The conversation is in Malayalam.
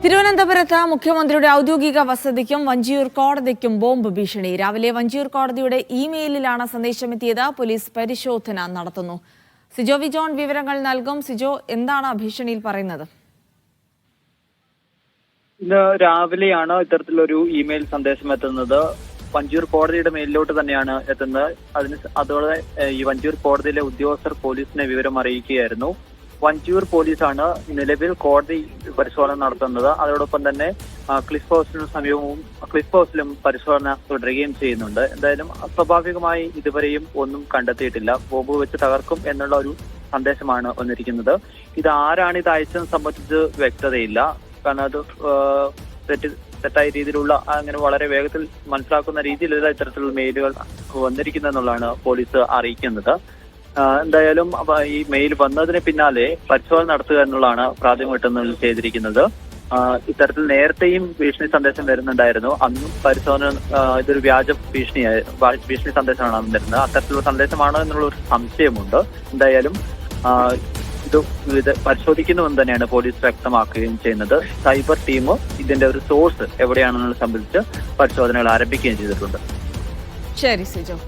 തിരുവനന്തപുരത്ത് മുഖ്യമന്ത്രിയുടെ ഔദ്യോഗിക വസതിക്കും വഞ്ചിയൂർ കോടതിക്കും ബോംബ് ഭീഷണി. രാവിലെ വഞ്ചിയൂർ കോടതിയുടെ ഇമെയിലിലാണ് സന്ദേശമെത്തിയത്. പോലീസ് പരിശോധന നടത്തുന്നു. സിജോ വി ജോൺ വിവരങ്ങൾ നൽകും. സിജോ, എന്താണ് ഭീഷണിയിൽ പറയുന്നത്? ഇന്ന് രാവിലെയാണ് ഇത്തരത്തിലൊരു ഇമെയിൽ സന്ദേശം എത്തുന്നത്. വഞ്ചിയൂർ കോടതിയുടെ മേലിലോട്ട് തന്നെയാണ് എത്തുന്നത്. അതോടെ ഈ വഞ്ചിയൂർ കോടതിയിലെ ഉദ്യോഗസ്ഥർ പോലീസിനെ വിവരം അറിയിക്കുകയായിരുന്നു. വഞ്ചിയൂർ പോലീസാണ് നിലവിൽ കോടതി പരിശോധന നടത്തുന്നത്. അതോടൊപ്പം തന്നെ ക്ലിഫ് ഹൗസിന് സമീപവും ക്ലിഫ് ഹൗസിലും പരിശോധന തുടരുകയും ചെയ്യുന്നുണ്ട്. എന്തായാലും അസ്വാഭാവികമായി ഇതുവരെയും ഒന്നും കണ്ടെത്തിയിട്ടില്ല. ബോംബ് വെച്ച് തകർക്കും എന്നുള്ള ഒരു സന്ദേശമാണ് വന്നിരിക്കുന്നത്. ഇത് ആരാണ് ഇത് അയച്ചതെന്ന് സംബന്ധിച്ച് വ്യക്തതയില്ല. കാരണം അത് തെറ്റായ രീതിയിലുള്ള അങ്ങനെ വളരെ വേഗത്തിൽ മനസ്സിലാക്കുന്ന രീതിയിലുള്ള ഇത്തരത്തിലുള്ള മെയിലുകൾ വന്നിരിക്കുന്നതെന്നുള്ളതാണ് പോലീസ് അറിയിക്കുന്നത്. എന്തായാലും ഈ മെയിൽ വന്നതിന് പിന്നാലെ പരിശോധന നടത്തുക എന്നുള്ളതാണ് പ്രാഥമികമായിട്ട് ചെയ്തിരിക്കുന്നത്. ഇത്തരത്തിൽ നേരത്തെയും ഭീഷണി സന്ദേശം വരുന്നുണ്ടായിരുന്നു. അന്നും പരിശോധന ഇതൊരു വ്യാജ ഭീഷണി സന്ദേശമാണ് അന്ന് വരുന്നത്. അത്തരത്തിലുള്ള സന്ദേശമാണോ എന്നുള്ള ഒരു സംശയമുണ്ട്. എന്തായാലും ഇത് പരിശോധിക്കുന്നുവെന്ന് തന്നെയാണ് പോലീസ് വ്യക്തമാക്കുകയും ചെയ്യുന്നത്. സൈബർ ടീം ഇതിന്റെ ഒരു സോഴ്സ് എവിടെയാണെന്നുള്ളത് സംബന്ധിച്ച് പരിശോധനകൾ ആരംഭിക്കുകയും ചെയ്തിട്ടുണ്ട്. ശരി സിജോ.